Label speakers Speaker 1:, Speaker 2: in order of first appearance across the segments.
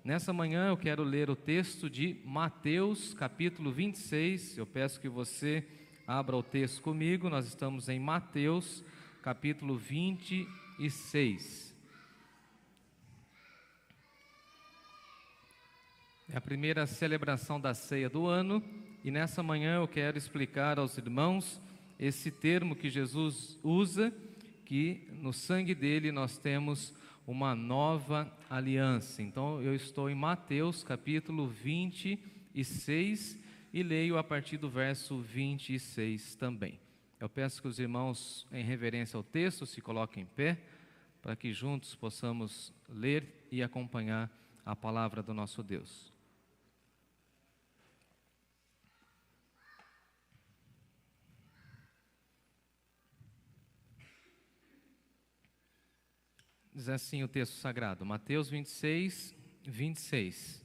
Speaker 1: Nessa manhã eu quero ler o texto de Mateus, capítulo 26. Eu peço que você abra o texto comigo. Nós estamos em Mateus, capítulo 26. É a primeira celebração da ceia do ano, e nessa manhã eu quero explicar aos irmãos esse termo que Jesus usa, que no sangue dele nós temos uma nova aliança. Então eu estou em Mateus capítulo 26 e leio a partir do verso 26 também. Eu peço que os irmãos, em reverência ao texto, se coloquem em pé, para que juntos possamos ler e acompanhar a palavra do nosso Deus. Diz assim o texto sagrado, Mateus 26, 26.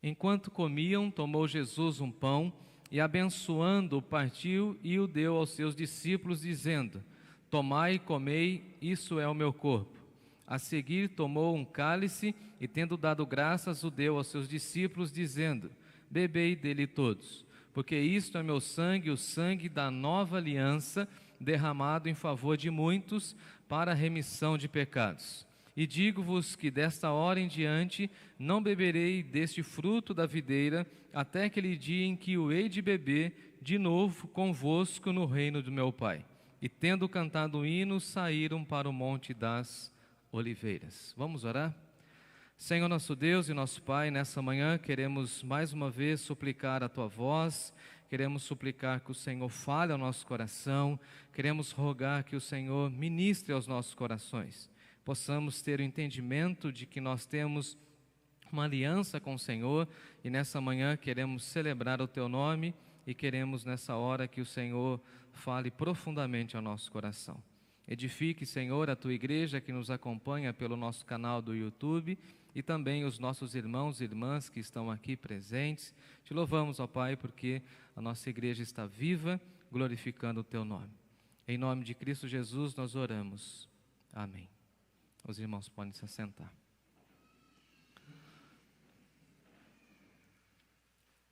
Speaker 1: Enquanto comiam, tomou Jesus um pão e, abençoando-o, partiu e o deu aos seus discípulos, dizendo: Tomai e comei, isso é o meu corpo. A seguir tomou um cálice e, tendo dado graças, o deu aos seus discípulos, dizendo: Bebei dele todos, porque isto é meu sangue, o sangue da nova aliança, derramado em favor de muitos para a remissão de pecados. E digo-vos que desta hora em diante não beberei deste fruto da videira, até aquele dia em que o hei de beber de novo convosco no reino do meu Pai. E tendo cantado o hino, saíram para o monte das oliveiras. Vamos orar? Senhor nosso Deus e nosso Pai, nessa manhã queremos mais uma vez suplicar a Tua voz, queremos suplicar que o Senhor fale ao nosso coração, queremos rogar que o Senhor ministre aos nossos corações, possamos ter o entendimento de que nós temos uma aliança com o Senhor e nessa manhã queremos celebrar o Teu nome e queremos nessa hora que o Senhor fale profundamente ao nosso coração. Edifique, Senhor, a Tua igreja que nos acompanha pelo nosso canal do YouTube e também os nossos irmãos e irmãs que estão aqui presentes. Te louvamos, ó Pai, porque a nossa igreja está viva, glorificando o Teu nome. Em nome de Cristo Jesus nós oramos. Amém. Os irmãos podem se assentar.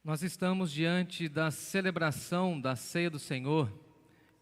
Speaker 1: Nós estamos diante da celebração da ceia do Senhor,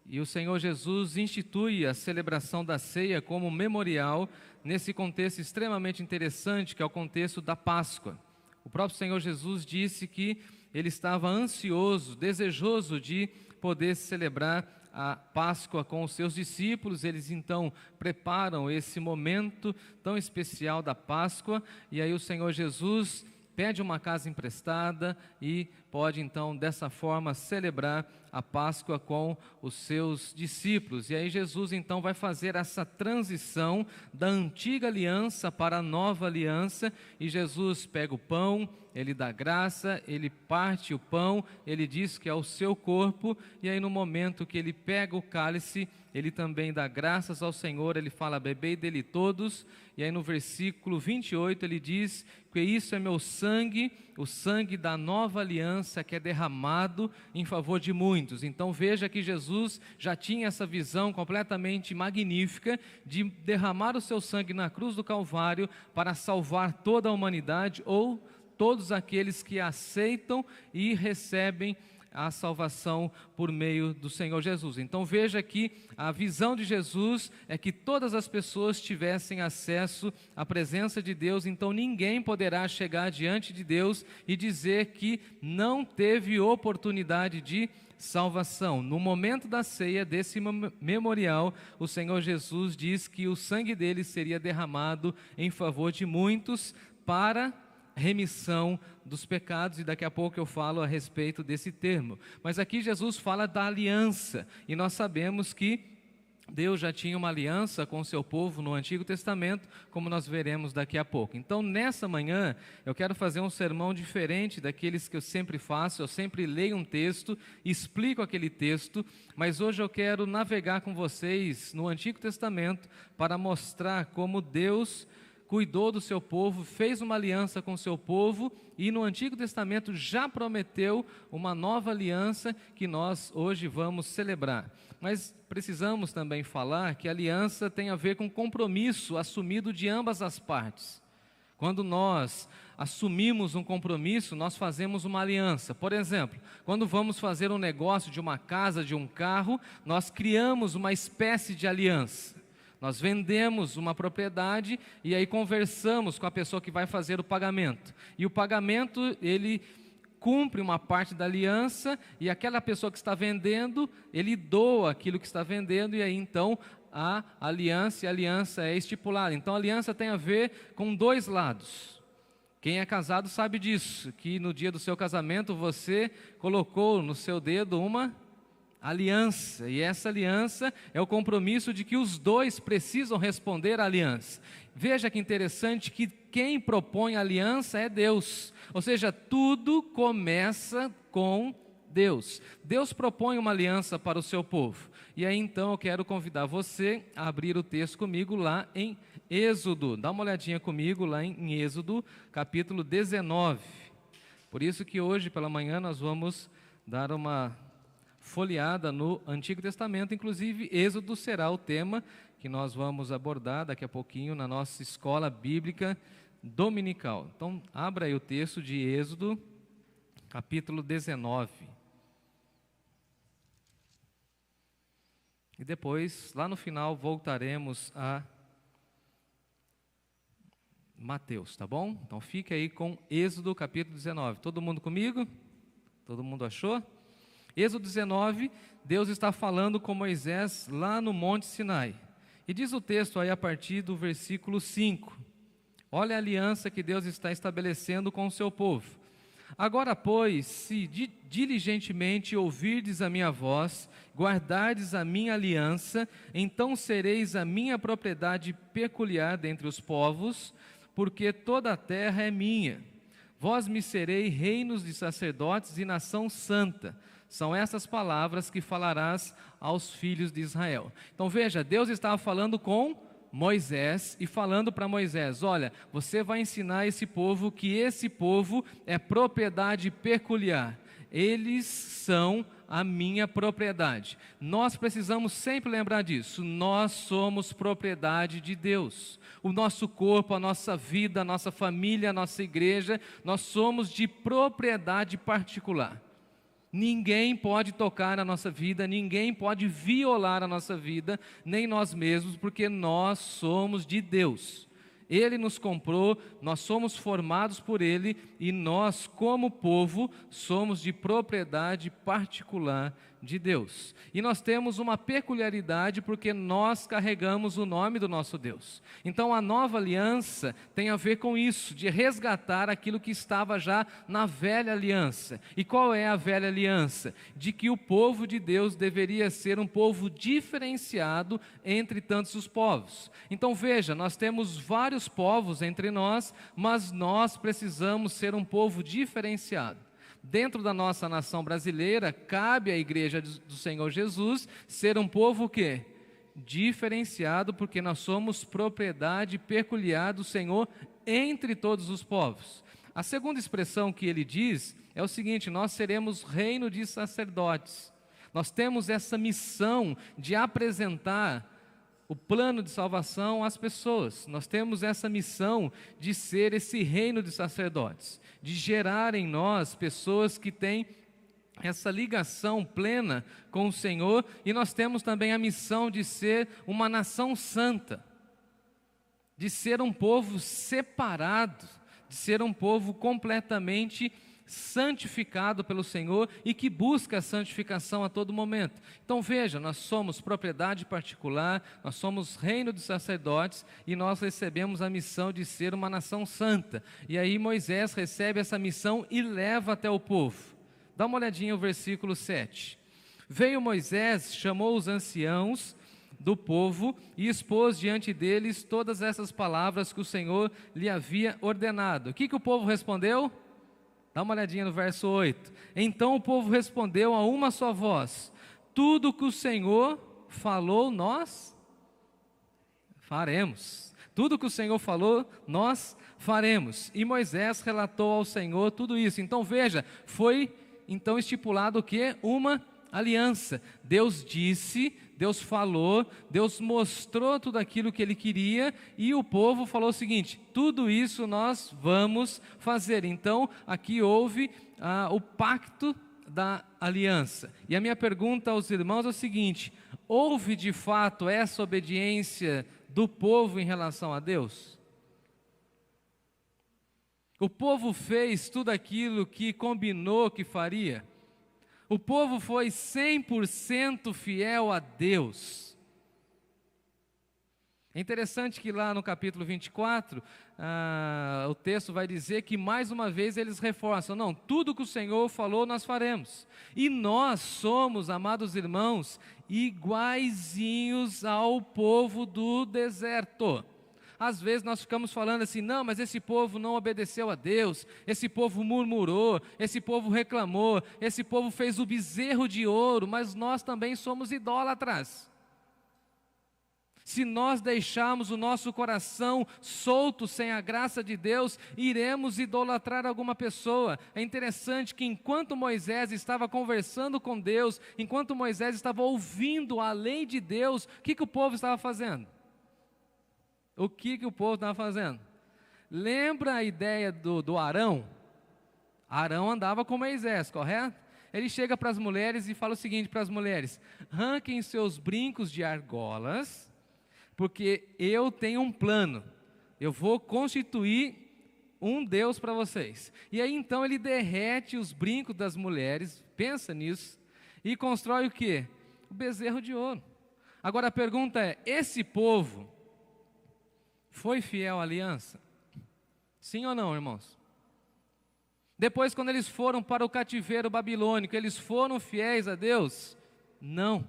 Speaker 1: e o Senhor Jesus institui a celebração da ceia como memorial nesse contexto extremamente interessante, que é o contexto da Páscoa. O próprio Senhor Jesus disse que ele estava ansioso, desejoso de poder celebrar a Páscoa com os seus discípulos. Eles então preparam esse momento tão especial da Páscoa, e aí o Senhor Jesus pede uma casa emprestada e pode então dessa forma celebrar a Páscoa com os seus discípulos. E aí Jesus então vai fazer essa transição da antiga aliança para a nova aliança, e Jesus pega o pão, ele dá graça, ele parte o pão, ele diz que é o seu corpo, e aí no momento que ele pega o cálice, ele também dá graças ao Senhor, ele fala: bebei dele todos, e aí no versículo 28 ele diz que isso é meu sangue, o sangue da nova aliança que é derramado em favor de muitos. Então veja que Jesus já tinha essa visão completamente magnífica de derramar o seu sangue na cruz do Calvário para salvar toda a humanidade, ou todos aqueles que aceitam e recebem a salvação por meio do Senhor Jesus. Então veja que a visão de Jesus é que todas as pessoas tivessem acesso à presença de Deus, então ninguém poderá chegar diante de Deus e dizer que não teve oportunidade de salvação. No momento da ceia desse memorial, o Senhor Jesus diz que o sangue dele seria derramado em favor de muitos para remissão dos pecados, e daqui a pouco eu falo a respeito desse termo. Mas aqui Jesus fala da aliança, e nós sabemos que Deus já tinha uma aliança com o seu povo no Antigo Testamento, como nós veremos daqui a pouco. Então nessa manhã eu quero fazer um sermão diferente daqueles que eu sempre faço. Eu sempre leio um texto, explico aquele texto, mas hoje eu quero navegar com vocês no Antigo Testamento para mostrar como Deus cuidou do seu povo, fez uma aliança com o seu povo, e no Antigo Testamento já prometeu uma nova aliança que nós hoje vamos celebrar. Mas precisamos também falar que a aliança tem a ver com compromisso assumido de ambas as partes. Quando nós assumimos um compromisso, nós fazemos uma aliança. Por exemplo, quando vamos fazer um negócio de uma casa, de um carro, nós criamos uma espécie de aliança. Nós vendemos uma propriedade e aí conversamos com a pessoa que vai fazer o pagamento. E o pagamento, ele cumpre uma parte da aliança e aquela pessoa que está vendendo, ele doa aquilo que está vendendo e aí então a aliança é estipulada. Então a aliança tem a ver com dois lados. Quem é casado sabe disso, que no dia do seu casamento você colocou no seu dedo uma aliança, e essa aliança é o compromisso de que os dois precisam responder à aliança. Veja que interessante que quem propõe a aliança é Deus, ou seja, tudo começa com Deus. Deus propõe uma aliança para o seu povo, e aí então eu quero convidar você a abrir o texto comigo lá em Êxodo. Dá uma olhadinha comigo lá em Êxodo, capítulo 19. Por isso que hoje pela manhã nós vamos dar uma folheada no Antigo Testamento, inclusive Êxodo será o tema que nós vamos abordar daqui a pouquinho na nossa escola bíblica dominical. Então, abra aí o texto de Êxodo, capítulo 19. E depois, lá no final, voltaremos a Mateus, tá bom? Então, fique aí com Êxodo, capítulo 19. Todo mundo comigo? Todo mundo achou? Êxodo 19, Deus está falando com Moisés lá no Monte Sinai. E diz o texto aí a partir do versículo 5. Olha a aliança que Deus está estabelecendo com o seu povo. Agora, pois, se diligentemente ouvirdes a minha voz, guardardes a minha aliança, então sereis a minha propriedade peculiar dentre os povos, porque toda a terra é minha. Vós me sereis reinos de sacerdotes e nação santa. São essas palavras que falarás aos filhos de Israel. Então veja, Deus estava falando com Moisés e falando para Moisés: olha, você vai ensinar esse povo que esse povo é propriedade peculiar. Eles são a minha propriedade. Nós precisamos sempre lembrar disso. Nós somos propriedade de Deus. O nosso corpo, a nossa vida, a nossa família, a nossa igreja, nós somos de propriedade particular. Ninguém pode tocar na nossa vida, ninguém pode violar a nossa vida, nem nós mesmos, porque nós somos de Deus. Ele nos comprou, nós somos formados por Ele e nós, como povo, somos de propriedade particular de Deus. E nós temos uma peculiaridade porque nós carregamos o nome do nosso Deus. Então a nova aliança tem a ver com isso, de resgatar aquilo que estava já na velha aliança. E qual é a velha aliança? De que o povo de Deus deveria ser um povo diferenciado entre tantos os povos. Então veja, nós temos vários povos entre nós, mas nós precisamos ser um povo diferenciado. Dentro da nossa nação brasileira, cabe à igreja do Senhor Jesus ser um povo o quê? Diferenciado, porque nós somos propriedade peculiar do Senhor entre todos os povos. A segunda expressão que ele diz é o seguinte: nós seremos reino de sacerdotes. Nós temos essa missão de apresentar o plano de salvação às pessoas. Nós temos essa missão de ser esse reino de sacerdotes, de gerar em nós pessoas que têm essa ligação plena com o Senhor, e nós temos também a missão de ser uma nação santa, de ser um povo separado, de ser um povo completamente santificado pelo Senhor e que busca a santificação a todo momento. Então veja, nós somos propriedade particular, nós somos reino de sacerdotes e nós recebemos a missão de ser uma nação santa. E aí Moisés recebe essa missão e leva até o povo. Dá uma olhadinha no versículo 7. Veio Moisés, chamou os anciãos do povo e expôs diante deles todas essas palavras que o Senhor lhe havia ordenado. O que o povo respondeu? Dá uma olhadinha no verso 8. Então o povo respondeu a uma só voz: tudo que o Senhor falou, nós faremos. Tudo que o Senhor falou, nós faremos. E Moisés relatou ao Senhor tudo isso. Então veja, foi então estipulado o quê? Uma aliança. Deus disse, Deus falou, Deus mostrou tudo aquilo que Ele queria, e o povo falou o seguinte: tudo isso nós vamos fazer. Então, aqui houve o pacto da aliança. E a minha pergunta aos irmãos é o seguinte: houve de fato essa obediência do povo em relação a Deus? O povo fez tudo aquilo que combinou que faria? O povo foi 100% fiel a Deus? É interessante que lá no capítulo 24, o texto vai dizer que mais uma vez eles reforçam: não, tudo que o Senhor falou nós faremos. E nós somos, amados irmãos, iguaizinhos ao povo do deserto. Às vezes nós ficamos falando assim: não, mas esse povo não obedeceu a Deus, esse povo murmurou, esse povo reclamou, esse povo fez o bezerro de ouro, mas nós também somos idólatras. Se nós deixarmos o nosso coração solto sem a graça de Deus, iremos idolatrar alguma pessoa. É interessante que enquanto Moisés estava conversando com Deus, enquanto Moisés estava ouvindo a lei de Deus, o que o povo estava fazendo? O que o povo estava fazendo? Lembra a ideia do Arão? Arão andava com Moisés, correto? Ele chega para as mulheres e fala o seguinte para as mulheres: arranquem seus brincos de argolas, porque eu tenho um plano, eu vou constituir um Deus para vocês. E aí então ele derrete os brincos das mulheres, pensa nisso, e constrói o quê? O bezerro de ouro. Agora a pergunta é: esse povo foi fiel à aliança? Sim ou não, irmãos? Depois, quando eles foram para o cativeiro babilônico, eles foram fiéis a Deus? Não.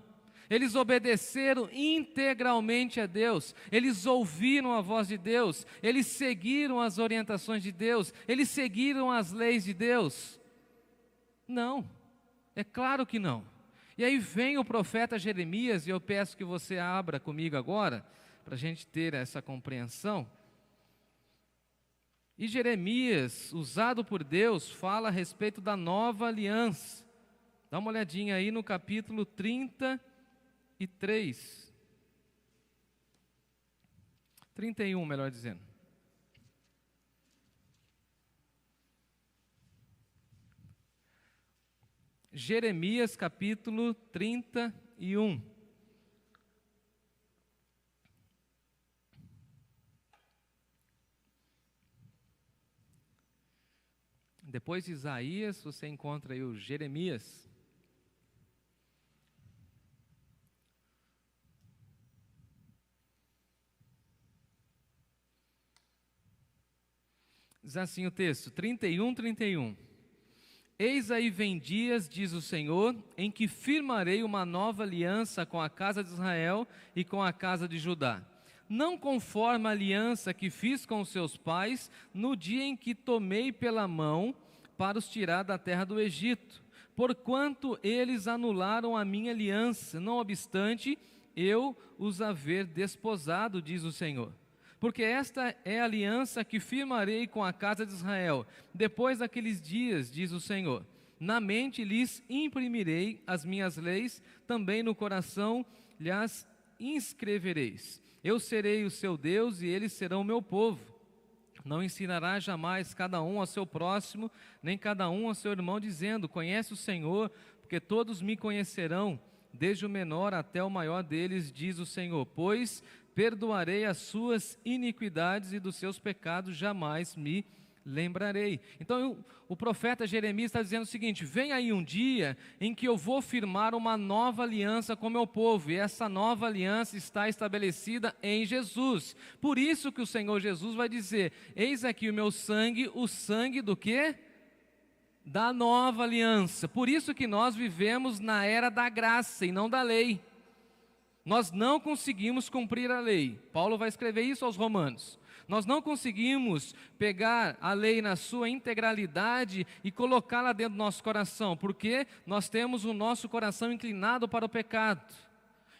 Speaker 1: Eles obedeceram integralmente a Deus, eles ouviram a voz de Deus, eles seguiram as orientações de Deus, eles seguiram as leis de Deus? Não, é claro que não. E aí vem o profeta Jeremias, e eu peço que você abra comigo agora, para a gente ter essa compreensão. E Jeremias, usado por Deus, fala a respeito da nova aliança. Dá uma olhadinha aí no capítulo 33. 31, melhor dizendo. Jeremias capítulo 31. Depois de Isaías, você encontra aí o Jeremias. Diz assim o texto, 31. Eis aí vem dias, diz o Senhor, em que firmarei uma nova aliança com a casa de Israel e com a casa de Judá. Não conforme a aliança que fiz com os seus pais, no dia em que tomei pela mão para os tirar da terra do Egito, porquanto eles anularam a minha aliança, não obstante eu os haver desposado, diz o Senhor. Porque esta é a aliança que firmarei com a casa de Israel, depois daqueles dias, diz o Senhor. Na mente lhes imprimirei as minhas leis, também no coração lhes inscrevereis. Eu serei o seu Deus e eles serão o meu povo. Não ensinará jamais cada um ao seu próximo, nem cada um ao seu irmão, dizendo: conhece o Senhor, porque todos me conhecerão, desde o menor até o maior deles, diz o Senhor. Pois perdoarei as suas iniquidades e dos seus pecados jamais me lembrarei. Então o profeta Jeremias está dizendo o seguinte: vem aí um dia em que eu vou firmar uma nova aliança com o meu povo, e essa nova aliança está estabelecida em Jesus. Por isso que o Senhor Jesus vai dizer: eis aqui o meu sangue, o sangue do quê? Da nova aliança. Por isso que nós vivemos na era da graça e não da lei. Nós não conseguimos cumprir a lei. Paulo vai escrever isso aos Romanos. Nós não conseguimos pegar a lei na sua integralidade e colocá-la dentro do nosso coração, porque nós temos o nosso coração inclinado para o pecado.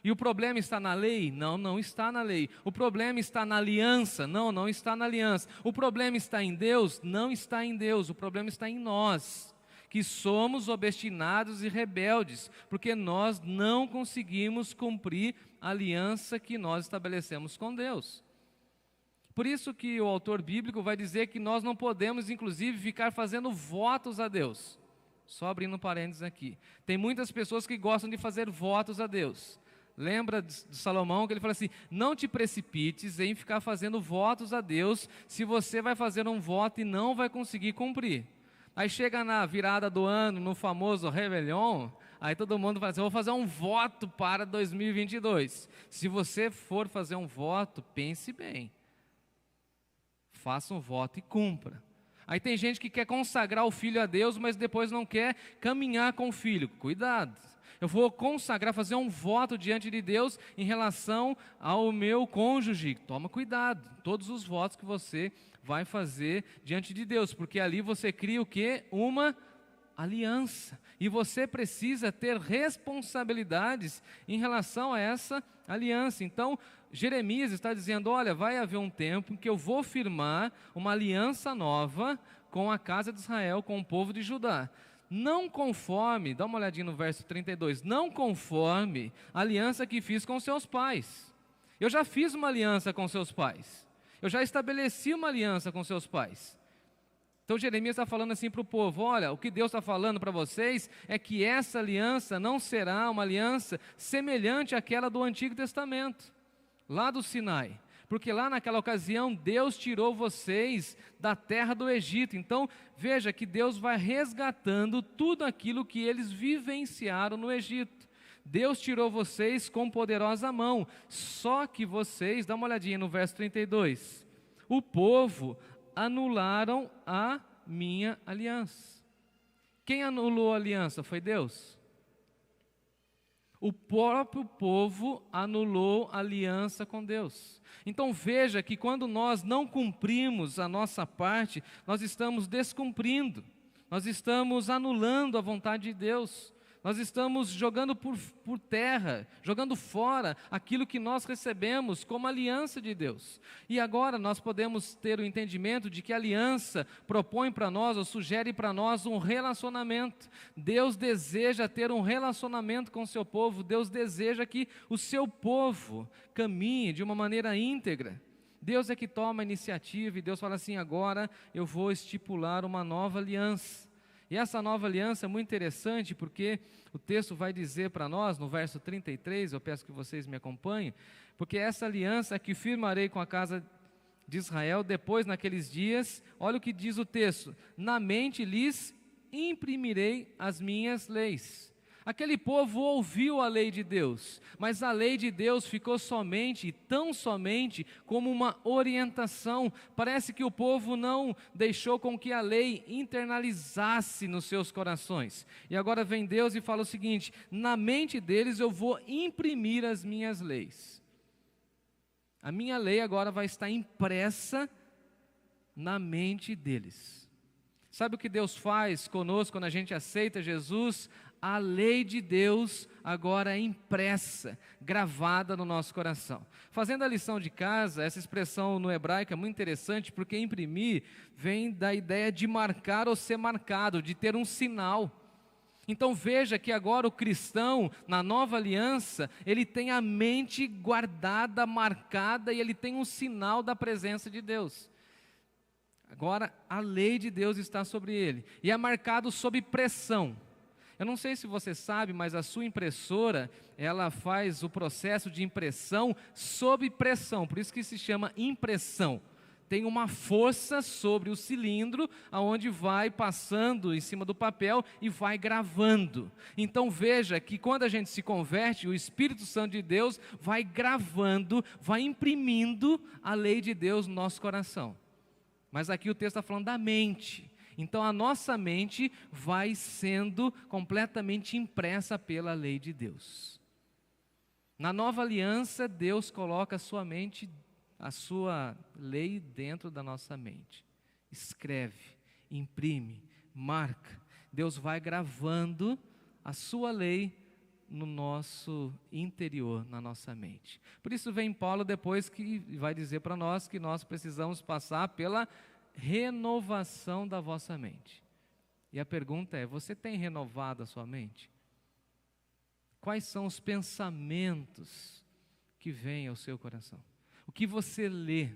Speaker 1: E o problema está na lei? Não, não está na lei. O problema está na aliança? Não, não está na aliança. O problema está em Deus? Não está em Deus. O problema está em nós, que somos obstinados e rebeldes, porque nós não conseguimos cumprir a aliança que nós estabelecemos com Deus. Por isso que o autor bíblico vai dizer que nós não podemos, inclusive, ficar fazendo votos a Deus. Só abrindo parênteses aqui. Tem muitas pessoas que gostam de fazer votos a Deus. Lembra de Salomão que ele fala assim: não te precipites em ficar fazendo votos a Deus, se você vai fazer um voto e não vai conseguir cumprir. Aí chega na virada do ano, no famoso Réveillon, aí todo mundo fala assim: eu vou fazer um voto para 2022. Se você for fazer um voto, pense bem. Faça um voto e cumpra. Aí tem gente que quer consagrar o filho a Deus, mas depois não quer caminhar com o filho. Cuidado. Eu vou consagrar, fazer um voto diante de Deus em relação ao meu cônjuge. Toma cuidado. Todos os votos que você vai fazer diante de Deus, porque ali você cria o quê? Uma aliança. E você precisa ter responsabilidades em relação a essa aliança. Então, Jeremias está dizendo: olha, vai haver um tempo em que eu vou firmar uma aliança nova com a casa de Israel, com o povo de Judá. Não conforme, dá uma olhadinha no verso 32, não conforme a aliança que fiz com seus pais. Eu já fiz uma aliança com seus pais. Eu já estabeleci uma aliança com seus pais. Então Jeremias está falando assim para o povo: olha, o que Deus está falando para vocês é que essa aliança não será uma aliança semelhante àquela do Antigo Testamento, lá do Sinai, porque lá naquela ocasião Deus tirou vocês da terra do Egito. Então veja que Deus vai resgatando tudo aquilo que eles vivenciaram no Egito. Deus tirou vocês com poderosa mão, só que vocês, dá uma olhadinha no verso 32, o povo anularam a minha aliança. Quem anulou a aliança? Foi Deus. O próprio povo anulou a aliança com Deus. Então veja que quando nós não cumprimos a nossa parte, nós estamos descumprindo, nós estamos anulando a vontade de Deus, nós estamos jogando por terra, jogando fora aquilo que nós recebemos como aliança de Deus. E agora nós podemos ter o entendimento de que a aliança propõe para nós, ou sugere para nós um relacionamento. Deus deseja ter um relacionamento com o seu povo, Deus deseja que o seu povo caminhe de uma maneira íntegra. Deus é que toma a iniciativa e Deus fala assim: agora eu vou estipular uma nova aliança. E essa nova aliança é muito interessante, porque o texto vai dizer para nós, no verso 33, eu peço que vocês me acompanhem, porque essa aliança é que firmarei com a casa de Israel depois naqueles dias, olha o que diz o texto: na mente lhes imprimirei as minhas leis. Aquele povo ouviu a lei de Deus, mas a lei de Deus ficou somente, tão somente, como uma orientação. Parece que o povo não deixou com que a lei internalizasse nos seus corações. E agora vem Deus e fala o seguinte: na mente deles eu vou imprimir as minhas leis. A minha lei agora vai estar impressa na mente deles. Sabe o que Deus faz conosco quando a gente aceita Jesus? A lei de Deus agora é impressa, gravada no nosso coração. Fazendo a lição de casa, essa expressão no hebraico é muito interessante, porque imprimir vem da ideia de marcar ou ser marcado, de ter um sinal. Então veja que agora o cristão, na nova aliança, ele tem a mente guardada, marcada, e ele tem um sinal da presença de Deus. Agora a lei de Deus está sobre ele, e é marcado sob pressão. Eu não sei se você sabe, mas a sua impressora, ela faz o processo de impressão sob pressão, por isso que se chama impressão. Tem uma força sobre o cilindro, aonde vai passando em cima do papel e vai gravando. Então veja que quando a gente se converte, o Espírito Santo de Deus vai gravando, vai imprimindo a lei de Deus no nosso coração. Mas aqui o texto está falando da mente. Então a nossa mente vai sendo completamente impressa pela lei de Deus. Na nova aliança, Deus coloca a sua mente, a sua lei dentro da nossa mente. Escreve, imprime, marca. Deus vai gravando a sua lei no nosso interior, na nossa mente. Por isso vem Paulo depois que vai dizer para nós que nós precisamos passar pela renovação da vossa mente. E a pergunta é: você tem renovado a sua mente? Quais são os pensamentos que vêm ao seu coração? O que você lê,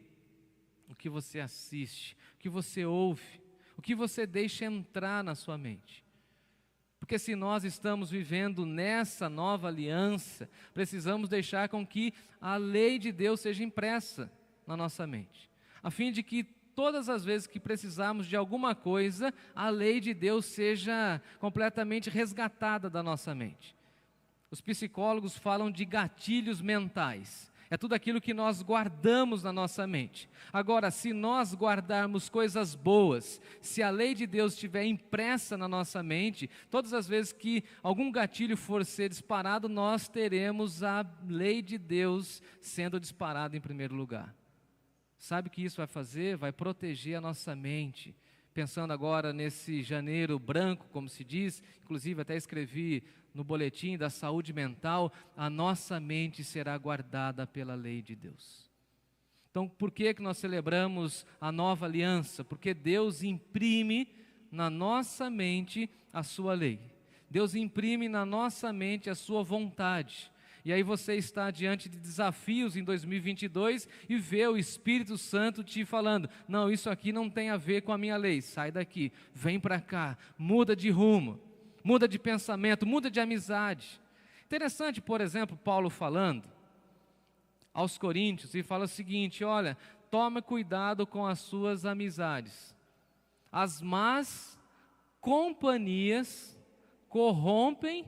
Speaker 1: o que você assiste, o que você ouve, o que você deixa entrar na sua mente? Porque se nós estamos vivendo nessa nova aliança, precisamos deixar com que a lei de Deus seja impressa na nossa mente, a fim de que todas as vezes que precisarmos de alguma coisa, a lei de Deus seja completamente resgatada da nossa mente. Os psicólogos falam de gatilhos mentais. É tudo aquilo que nós guardamos na nossa mente. Agora, se nós guardarmos coisas boas, se a lei de Deus estiver impressa na nossa mente, todas as vezes que algum gatilho for ser disparado, nós teremos a lei de Deus sendo disparada em primeiro lugar. Sabe o que isso vai fazer? Vai proteger a nossa mente. Pensando agora nesse janeiro branco, como se diz, inclusive até escrevi no boletim da saúde mental, a nossa mente será guardada pela lei de Deus. Então, por que nós celebramos a nova aliança? Porque Deus imprime na nossa mente a sua lei. Deus imprime na nossa mente a sua vontade. E aí você está diante de desafios em 2022 e vê o Espírito Santo te falando: não, isso aqui não tem a ver com a minha lei, sai daqui, vem para cá, muda de rumo, muda de pensamento, muda de amizade. Interessante, por exemplo, Paulo falando aos Coríntios e fala o seguinte: olha, tome cuidado com as suas amizades, as más companhias corrompem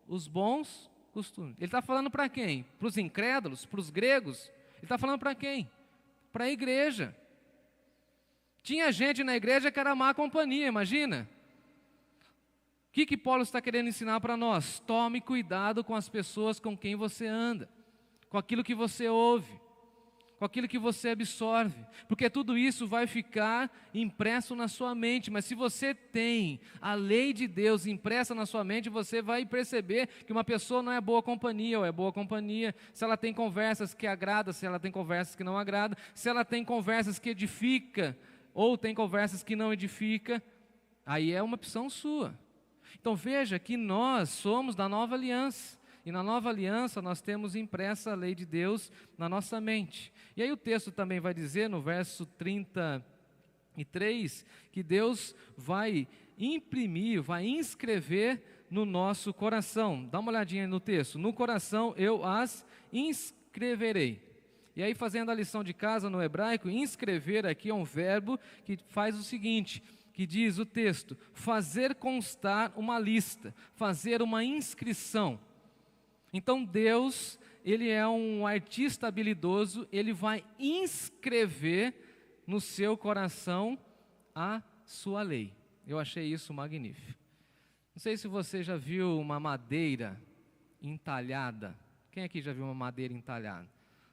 Speaker 1: os bons costumes. Ele está falando para quem? Para os incrédulos? Para os gregos? Ele está falando para quem? Para a igreja. Tinha gente na igreja que era má companhia, imagina. O que Paulo está querendo ensinar para nós? Tome cuidado com as pessoas com quem você anda, com aquilo que você ouve, com aquilo que você absorve, porque tudo isso vai ficar impresso na sua mente. Mas se você tem a lei de Deus impressa na sua mente, você vai perceber que uma pessoa não é boa companhia ou é boa companhia, se ela tem conversas que agradam, se ela tem conversas que não agradam, se ela tem conversas que edifica ou tem conversas que não edifica, aí é uma opção sua. Então veja que nós somos da nova aliança. E na nova aliança nós temos impressa a lei de Deus na nossa mente. E aí o texto também vai dizer no verso 33, que Deus vai imprimir, vai inscrever no nosso coração. Dá uma olhadinha no texto. No coração eu as inscreverei. E aí, fazendo a lição de casa no hebraico, inscrever aqui é um verbo que faz o seguinte, que diz o texto: fazer constar uma lista, fazer uma inscrição. Então Deus, Ele é um artista habilidoso, Ele vai inscrever no seu coração a sua lei. Eu achei isso magnífico. Não sei se você já viu uma madeira entalhada. Quem aqui já viu uma madeira entalhada?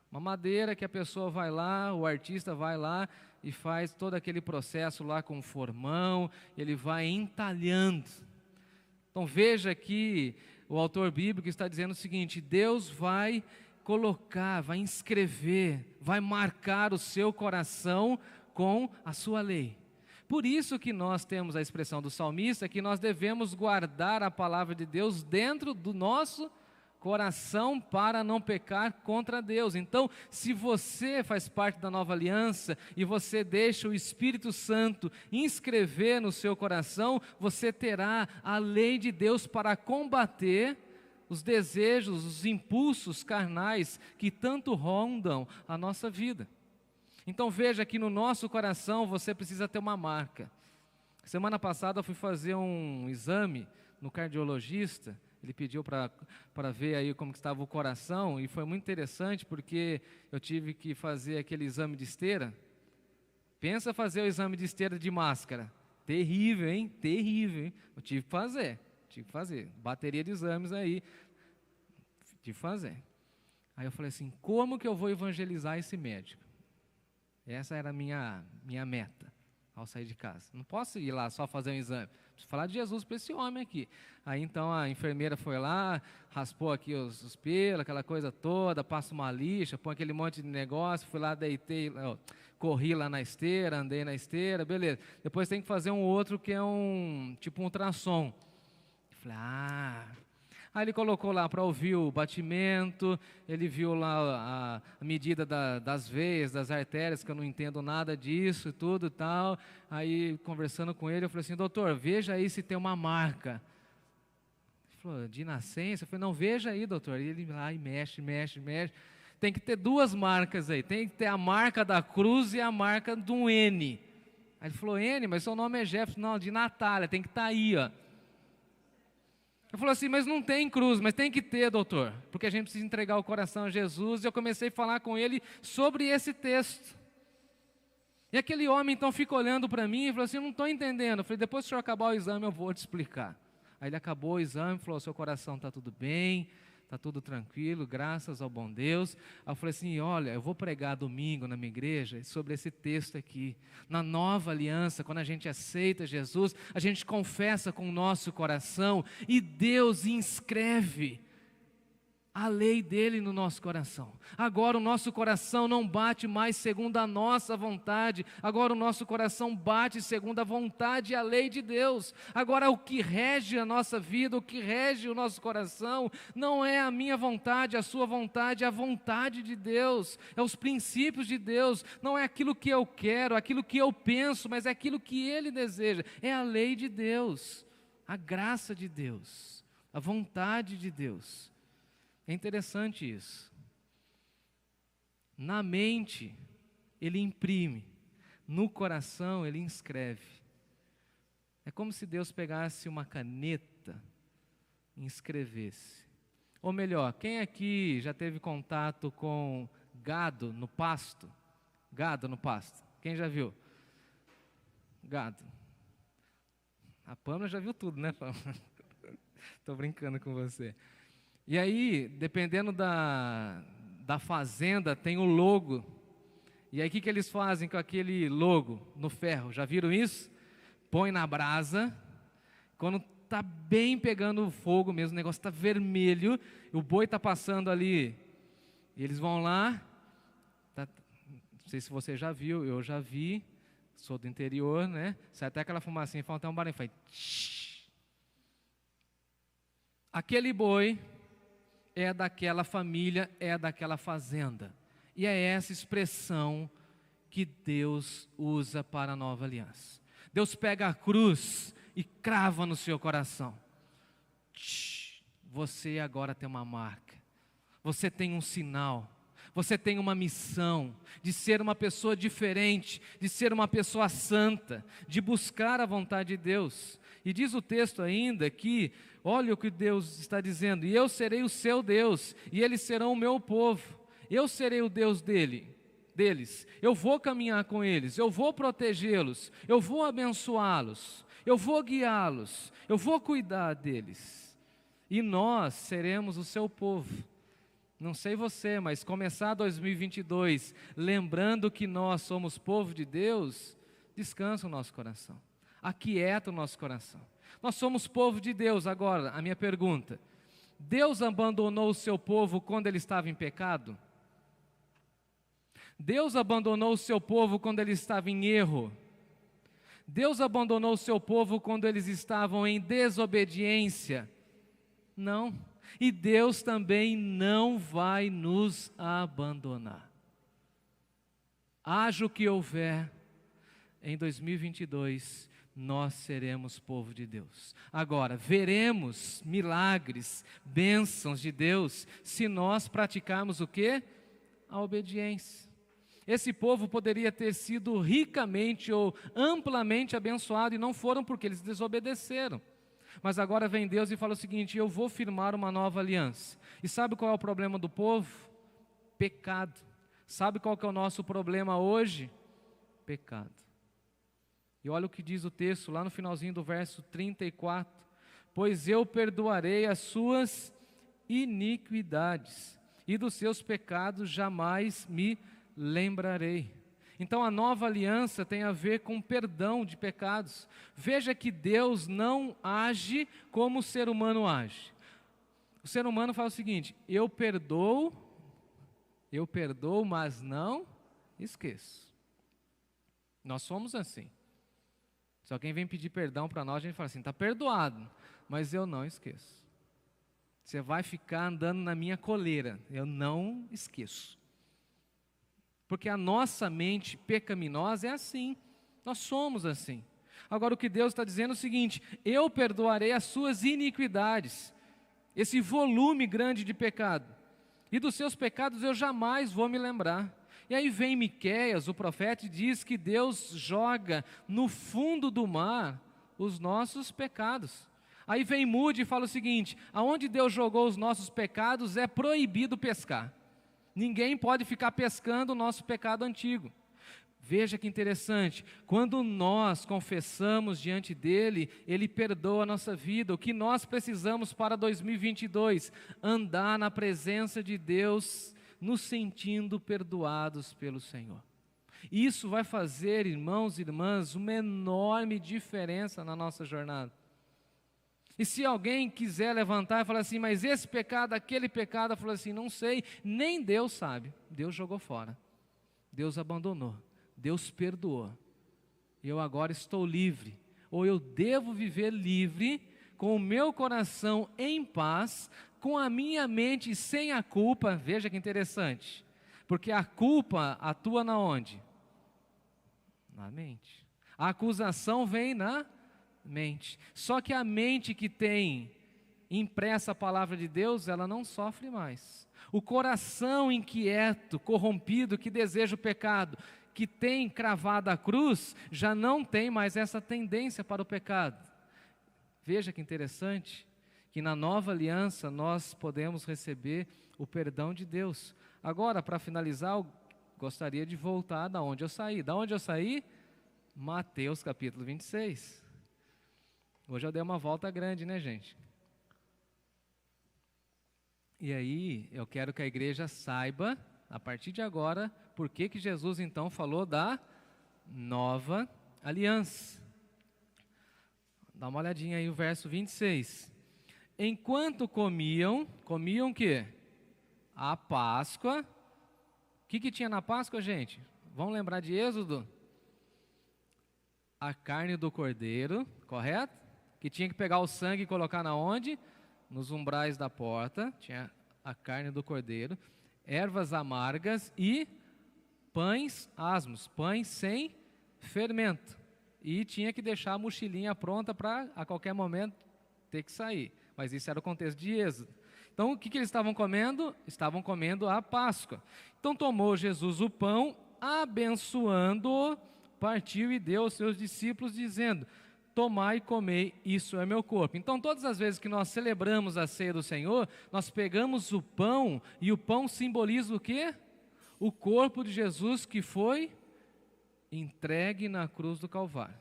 Speaker 1: Uma madeira que a pessoa vai lá, o artista vai lá e faz todo aquele processo lá com formão, ele vai entalhando. Então veja que o autor bíblico está dizendo o seguinte: Deus vai colocar, vai inscrever, vai marcar o seu coração com a sua lei. Por isso que nós temos a expressão do salmista, que nós devemos guardar a palavra de Deus dentro do nosso coração para não pecar contra Deus. Então, se você faz parte da nova aliança e você deixa o Espírito Santo inscrever no seu coração, você terá a lei de Deus para combater os desejos, os impulsos carnais que tanto rondam a nossa vida. Então veja que no nosso coração você precisa ter uma marca. Semana passada eu fui fazer um exame no cardiologista. Ele pediu para ver aí como estava o coração, e foi muito interessante porque eu tive que fazer aquele exame de esteira. Pensa fazer o exame de esteira de máscara. Terrível, hein? Terrível, hein? Eu tive que fazer. Bateria de exames aí, tive que fazer. Aí eu falei assim: como que eu vou evangelizar esse médico? Essa era a minha meta. ao sair de casa. Não posso ir lá só fazer um exame. Preciso falar de Jesus para esse homem aqui. Aí então a enfermeira foi lá, raspou aqui os pelos, aquela coisa toda, passa uma lixa, põe aquele monte de negócio, fui lá, deitei, corri lá na esteira, andei na esteira, beleza. Depois tem que fazer um outro que é tipo um ultrassom. Eu falei, Aí ele colocou lá para ouvir o batimento, ele viu lá a medida das veias, das artérias, que eu não entendo nada disso e tudo e tal. Aí, conversando com ele, eu falei assim, doutor, veja aí se tem uma marca. Ele falou, de nascença? Eu falei, não, veja aí, doutor. E ele lá e mexe. Tem que ter duas marcas aí, tem que ter a marca da cruz e a marca de um N. Aí ele falou, N, mas seu nome é Jefferson. Não, de Natália, tem que estar aí, ó. Eu falei assim, mas não tem cruz, mas tem que ter, doutor, porque a gente precisa entregar o coração a Jesus. E eu comecei a falar com ele sobre esse texto. E aquele homem então fica olhando para mim e falou assim, eu não estou entendendo. Eu falei, depois que o senhor acabar o exame eu vou te explicar. Aí ele acabou o exame, falou, seu coração está tudo bem, está tudo tranquilo, graças ao bom Deus. Aí eu falei assim, olha, eu vou pregar domingo na minha igreja sobre esse texto aqui. Na nova aliança, quando a gente aceita Jesus, a gente confessa com o nosso coração e Deus inscreve a lei dele no nosso coração. Agora o nosso coração não bate mais segundo a nossa vontade. Agora o nosso coração bate segundo a vontade e a lei de Deus. Agora o que rege a nossa vida, o que rege o nosso coração, não é a minha vontade, a sua vontade, é a vontade de Deus. É os princípios de Deus. Não é aquilo que eu quero, aquilo que eu penso, mas é aquilo que Ele deseja. É a lei de Deus, a graça de Deus, a vontade de Deus. É interessante isso. Na mente, ele imprime. No coração, ele inscreve. É como se Deus pegasse uma caneta e escrevesse. Ou melhor, quem aqui já teve contato com gado no pasto? Gado no pasto. Quem já viu? Gado. A Pâmela já viu tudo, né, Pâmela? Estou brincando com você. E aí, dependendo da fazenda, tem o logo. E aí, o que eles fazem com aquele logo no ferro? Já viram isso? Põe na brasa. Quando está bem pegando fogo mesmo, o negócio está vermelho, o boi está passando ali. E eles vão lá. Não sei se você já viu, eu já vi. Sou do interior, né? Sai até aquela fumacinha, fala até um barulho. Faz tsh. Aquele boi é daquela família, é daquela fazenda. E é essa expressão que Deus usa para a nova aliança. Deus pega a cruz e crava no seu coração. Você agora tem uma marca. Você tem um sinal. Você tem uma missão de ser uma pessoa diferente, de ser uma pessoa santa, de buscar a vontade de Deus. E diz o texto ainda que, olha o que Deus está dizendo, e eu serei o seu Deus, e eles serão o meu povo. Eu serei o Deus deles. Eu vou caminhar com eles, eu vou protegê-los, eu vou abençoá-los, eu vou guiá-los, eu vou cuidar deles. E nós seremos o seu povo. Não sei você, mas começar 2022 lembrando que nós somos povo de Deus, descansa o nosso coração, aquieta o nosso coração. Nós somos povo de Deus. Agora, a minha pergunta: Deus abandonou o seu povo quando ele estava em pecado? Deus abandonou o seu povo quando ele estava em erro? Deus abandonou o seu povo quando eles estavam em desobediência? Não. E Deus também não vai nos abandonar. Haja o que houver, em 2022, nós seremos povo de Deus. Agora, veremos milagres, bênçãos de Deus, se nós praticarmos o quê? A obediência. Esse povo poderia ter sido ricamente ou amplamente abençoado, e não foram porque eles desobedeceram. Mas agora vem Deus e fala o seguinte: eu vou firmar uma nova aliança. E sabe qual é o problema do povo? Pecado. Sabe qual que é o nosso problema hoje? Pecado. E olha o que diz o texto lá no finalzinho do verso 34. Pois eu perdoarei as suas iniquidades, e dos seus pecados jamais me lembrarei. Então a nova aliança tem a ver com perdão de pecados. Veja que Deus não age como o ser humano age. O ser humano fala o seguinte: eu perdoo, mas não esqueço. Nós somos assim. Se alguém vem pedir perdão para nós, a gente fala assim: está perdoado, mas eu não esqueço. Você vai ficar andando na minha coleira, eu não esqueço. Porque a nossa mente pecaminosa é assim, nós somos assim. Agora o que Deus está dizendo é o seguinte: eu perdoarei as suas iniquidades, esse volume grande de pecado, e dos seus pecados eu jamais vou me lembrar. E aí vem Miqueias, o profeta, e diz que Deus joga no fundo do mar os nossos pecados. Aí vem Moody e fala o seguinte: aonde Deus jogou os nossos pecados é proibido pescar. Ninguém pode ficar pescando o nosso pecado antigo. Veja que interessante, quando nós confessamos diante dEle, Ele perdoa a nossa vida. O que nós precisamos para 2022? Andar na presença de Deus, nos sentindo perdoados pelo Senhor. Isso vai fazer, irmãos e irmãs, uma enorme diferença na nossa jornada. E se alguém quiser levantar e falar assim: mas esse pecado, aquele pecado, eu falo assim: não sei, nem Deus sabe. Deus jogou fora, Deus abandonou, Deus perdoou. Eu agora estou livre, ou eu devo viver livre, com o meu coração em paz, com a minha mente sem a culpa. Veja que interessante, porque a culpa atua na onde? Na mente. A acusação vem na mente. Só que a mente que tem impressa a palavra de Deus, ela não sofre mais. O coração inquieto, corrompido, que deseja o pecado, que tem cravado a cruz, já não tem mais essa tendência para o pecado. Veja que interessante, que na nova aliança nós podemos receber o perdão de Deus. Agora, para finalizar, eu gostaria de voltar da onde eu saí. Da onde eu saí? Mateus capítulo 26. Hoje eu dei uma volta grande, né, gente? E aí, eu quero que a igreja saiba, a partir de agora, por que Jesus então falou da nova aliança. Dá uma olhadinha aí o verso 26. Enquanto comiam o quê? A Páscoa. O que tinha na Páscoa, gente? Vamos lembrar de Êxodo? A carne do cordeiro, correto? Que tinha que pegar o sangue e colocar na onde? Nos umbrais da porta, tinha a carne do cordeiro, ervas amargas e pães asmos, pães sem fermento. E tinha que deixar a mochilinha pronta para a qualquer momento ter que sair. Mas isso era o contexto de Êxodo. Então o que eles estavam comendo? Estavam comendo a Páscoa. Então tomou Jesus o pão, abençoando-o, partiu e deu aos seus discípulos, dizendo: tomai e comei, isso é meu corpo. Então todas as vezes que nós celebramos a ceia do Senhor, nós pegamos o pão, e o pão simboliza o quê? O corpo de Jesus que foi entregue na cruz do Calvário.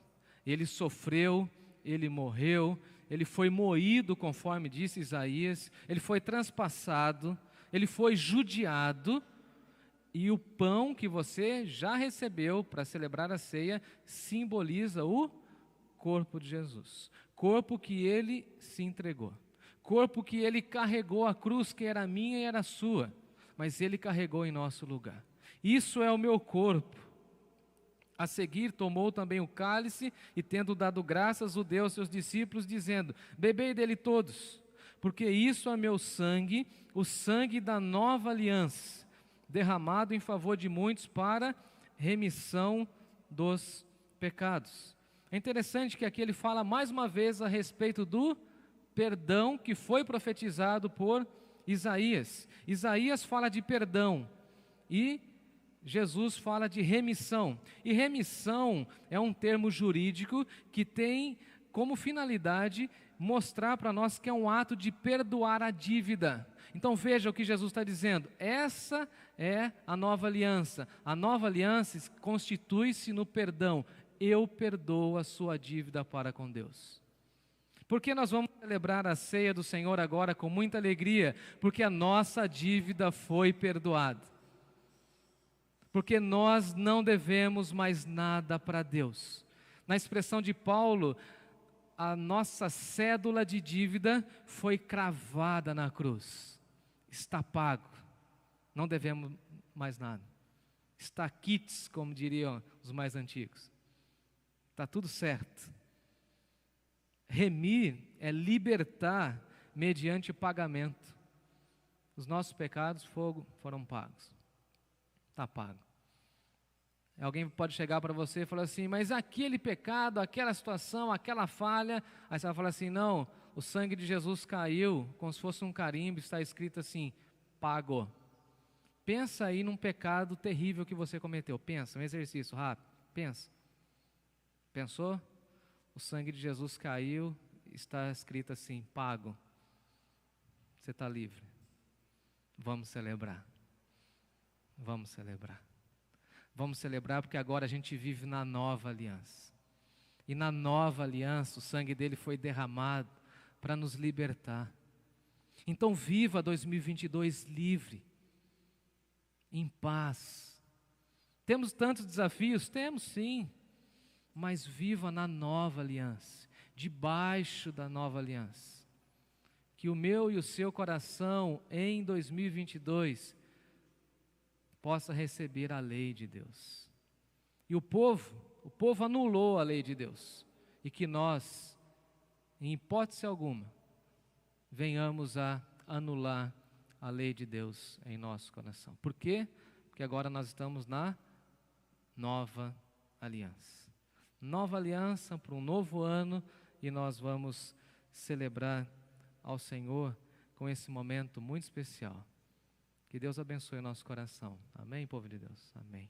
Speaker 1: Ele sofreu, ele morreu, ele foi moído, conforme disse Isaías, ele foi transpassado, ele foi judiado, e o pão que você já recebeu para celebrar a ceia simboliza o corpo de Jesus, corpo que ele se entregou, corpo que ele carregou a cruz, que era minha e era sua, mas ele carregou em nosso lugar. Isso é o meu corpo. A seguir tomou também o cálice e, tendo dado graças, o deu aos seus discípulos, dizendo: bebei dele todos, porque isso é meu sangue, o sangue da nova aliança, derramado em favor de muitos para remissão dos pecados. É interessante que aqui ele fala mais uma vez a respeito do perdão que foi profetizado por Isaías. Isaías fala de perdão e Jesus fala de remissão. E remissão é um termo jurídico que tem como finalidade mostrar para nós que é um ato de perdoar a dívida. Então veja o que Jesus está dizendo: essa é a nova aliança. A nova aliança constitui-se no perdão. Eu perdoo a sua dívida para com Deus. Por que nós vamos celebrar a ceia do Senhor agora com muita alegria? Porque a nossa dívida foi perdoada. porque nós não devemos mais nada para Deus. Na expressão de Paulo, a nossa cédula de dívida foi cravada na cruz. Está pago, não devemos mais nada. Está quites, como diriam os mais antigos. Está tudo certo. Remir é libertar mediante pagamento. Os nossos pecados foram pagos. Está pago. Alguém pode chegar para você e falar assim, mas aquele pecado, aquela situação, aquela falha, aí você vai falar assim, não, o sangue de Jesus caiu, como se fosse um carimbo, está escrito assim, pago. Pensa aí num pecado terrível que você cometeu, pensa, um exercício rápido, pensa. Pensou? O sangue de Jesus caiu, está escrito assim, pago. Você está livre. Vamos celebrar. Vamos celebrar. Vamos celebrar porque agora a gente vive na nova aliança. E na nova aliança o sangue dele foi derramado para nos libertar. Então viva 2022 livre, em paz. Temos tantos desafios? Temos sim. Mas viva na nova aliança, debaixo da nova aliança. Que o meu e o seu coração em 2022 possa receber a lei de Deus. E o povo anulou a lei de Deus. E que nós, em hipótese alguma, venhamos a anular a lei de Deus em nosso coração. Por quê? Porque agora nós estamos na nova aliança. Nova aliança para um novo ano e nós vamos celebrar ao Senhor com esse momento muito especial. Que Deus abençoe o nosso coração. Amém, povo de Deus? Amém.